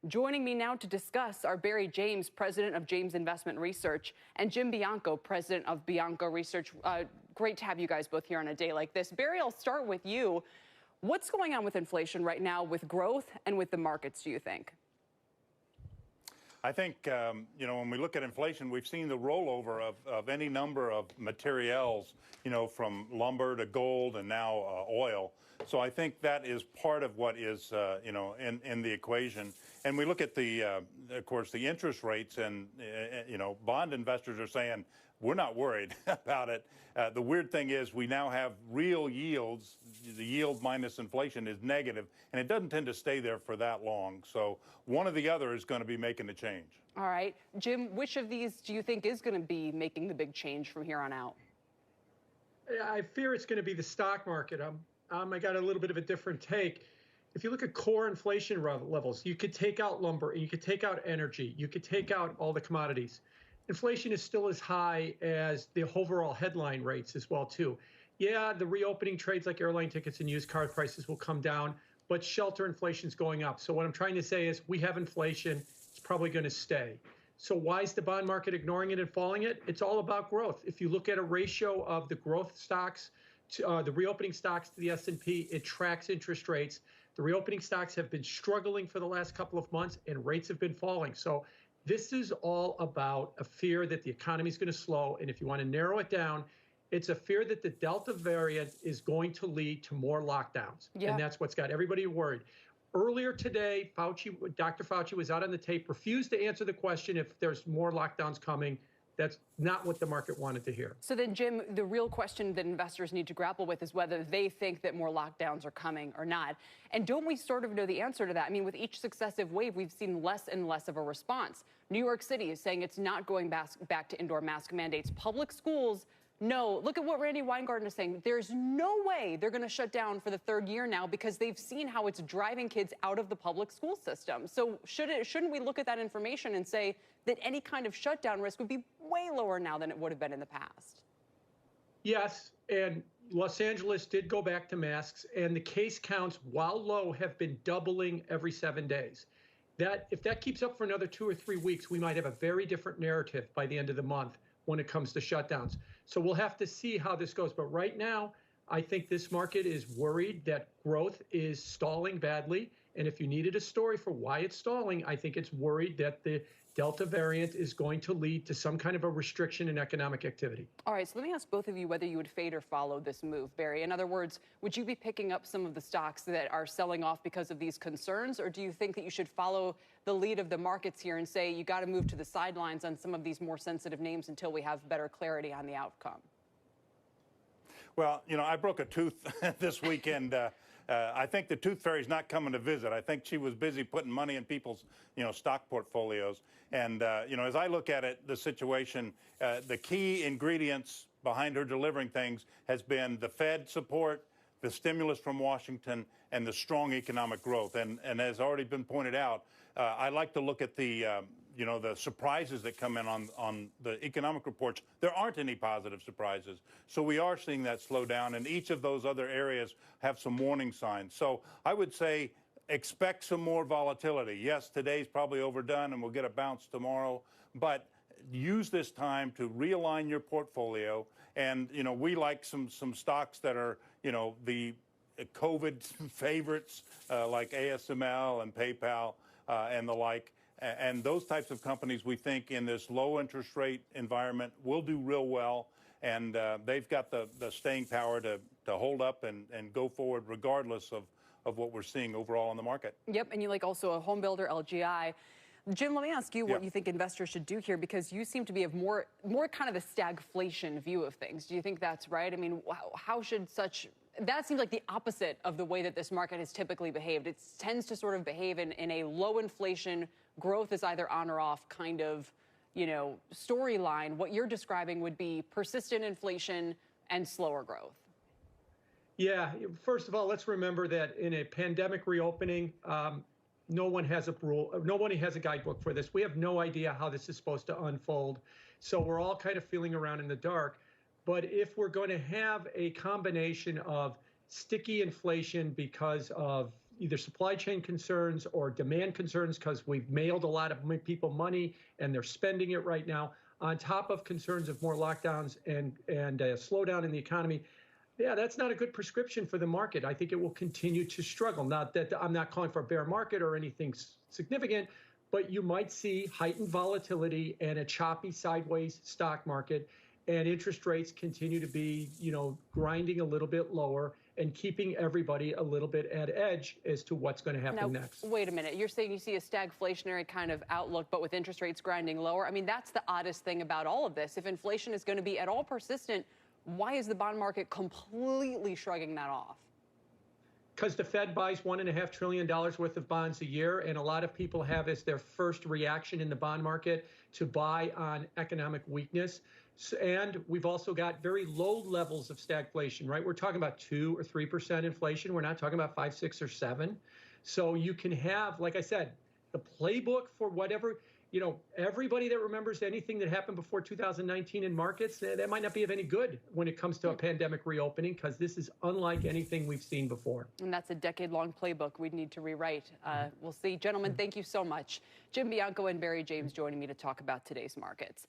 Joining me now to discuss are Barry James, president of James Investment Research, and Jim Bianco, president of Bianco Research. Great to have you guys both here on a day like this. Barry, I'll start with you. What's going on with inflation right now, with growth and with the markets, do you think? I think, when we look at inflation, we've seen the rollover of any number of materials, from lumber to gold and now oil. So I think that is part of what is, in the equation. And we look at of course, the interest rates, and, bond investors are saying, we're not worried about it. The weird thing is we now have real yields. The yield minus inflation is negative, and it doesn't tend to stay there for that long. So one or the other is going to be making the change. All right. Jim, which of these do you think is going to be making the big change from here on out? I fear it's going to be the stock market. I got a little bit of a different take. If you look at core inflation levels, you could take out lumber, and you could take out energy, you could take out all the commodities. Inflation is still as high as the overall headline rates as well, too. Yeah, the reopening trades like airline tickets and used car prices will come down, but shelter inflation is going up. So what I'm trying to say is we have inflation. It's probably going to stay. So why is the bond market ignoring it and following it? It's all about growth. If you look at a ratio of the growth stocks to the reopening stocks to the S&P, it tracks interest rates. The reopening stocks have been struggling for the last couple of months, and rates have been falling. So this is all about a fear that the economy is going to slow. And if you want to narrow it down, it's a fear that the Delta variant is going to lead to more lockdowns. Yeah. And that's what's got everybody worried. Earlier today, Dr. Fauci was out on the tape, refused to answer the question if there's more lockdowns coming. That's not what the market wanted to hear. So then, Jim, the real question that investors need to grapple with is whether they think that more lockdowns are coming or not. And don't we sort of know the answer to that? I mean, with each successive wave, we've seen less and less of a response. New York City is saying it's not going back to indoor mask mandates. Public schools, no. Look at what Randy Weingarten is saying. There's no way they're going to shut down for the third year now because they've seen how it's driving kids out of the public school system. So shouldn't we look at that information and say that any kind of shutdown risk would be way lower now than it would have been in the past? Yes, and Los Angeles did go back to masks, and the case counts, while low, have been doubling every 7 days. If that keeps up for another 2 or 3 weeks, we might have a very different narrative by the end of the month when it comes to shutdowns. So we'll have to see how this goes. But right now, I think this market is worried that growth is stalling badly. And if you needed a story for why it's stalling, I think it's worried that the Delta variant is going to lead to some kind of a restriction in economic activity. All right, so let me ask both of you whether you would fade or follow this move, Barry. In other words, would you be picking up some of the stocks that are selling off because of these concerns, or do you think that you should follow the lead of the markets here and say you got to move to the sidelines on some of these more sensitive names until we have better clarity on the outcome? Well, I broke a tooth this weekend. I think the tooth fairy's not coming to visit. I think she was busy putting money in people's, stock portfolios. And, as I look at it, the situation, the key ingredients behind her delivering things has been the Fed support, the stimulus from Washington, and the strong economic growth. And as already been pointed out, I like to look at the surprises that come in on the economic reports. There aren't any positive surprises. So we are seeing that slow down, and each of those other areas have some warning signs. So I would say expect some more volatility. Yes, today's probably overdone, and we'll get a bounce tomorrow. But use this time to realign your portfolio. And, we like some stocks that are, the COVID favorites like ASML and PayPal and the like. And those types of companies, we think, in this low interest rate environment will do real well. And they've got the staying power to hold up and go forward regardless of what we're seeing overall in the market. Yep, and you like also a home builder, LGI. Jim, let me ask you what you think investors should do here, because you seem to be of more kind of a stagflation view of things. Do you think that's right? I mean, how should that seems like the opposite of the way that this market has typically behaved. It tends to sort of behave in a low inflation, growth is either on or off kind of, storyline. What you're describing would be persistent inflation and slower growth. Yeah, first of all, let's remember that in a pandemic reopening, no one has a rule. Nobody has a guidebook for this. We have no idea how this is supposed to unfold. So we're all kind of feeling around in the dark. But if we're going to have a combination of sticky inflation because of either supply chain concerns or demand concerns because we've mailed a lot of people money and they're spending it right now, on top of concerns of more lockdowns and a slowdown in the economy. Yeah, that's not a good prescription for the market. I think it will continue to struggle. Not that I'm not calling for a bear market or anything significant, but you might see heightened volatility and a choppy sideways stock market, and interest rates continue to be, grinding a little bit lower and keeping everybody a little bit at edge as to what's going to happen next. Wait a minute. You're saying you see a stagflationary kind of outlook, but with interest rates grinding lower? I mean, that's the oddest thing about all of this. If inflation is going to be at all persistent, why is the bond market completely shrugging that off? Because the Fed buys $1.5 trillion worth of bonds a year, and a lot of people have as their first reaction in the bond market to buy on economic weakness. And we've also got very low levels of stagflation, right? We're talking about 2 or 3% inflation. We're not talking about 5, 6, or 7. So you can have, like I said, the playbook for whatever, everybody that remembers anything that happened before 2019 in markets, that might not be of any good when it comes to a pandemic reopening, because this is unlike anything we've seen before. And that's a decade-long playbook we'd need to rewrite. We'll see. Gentlemen, thank you so much. Jim Bianco and Barry James joining me to talk about today's markets.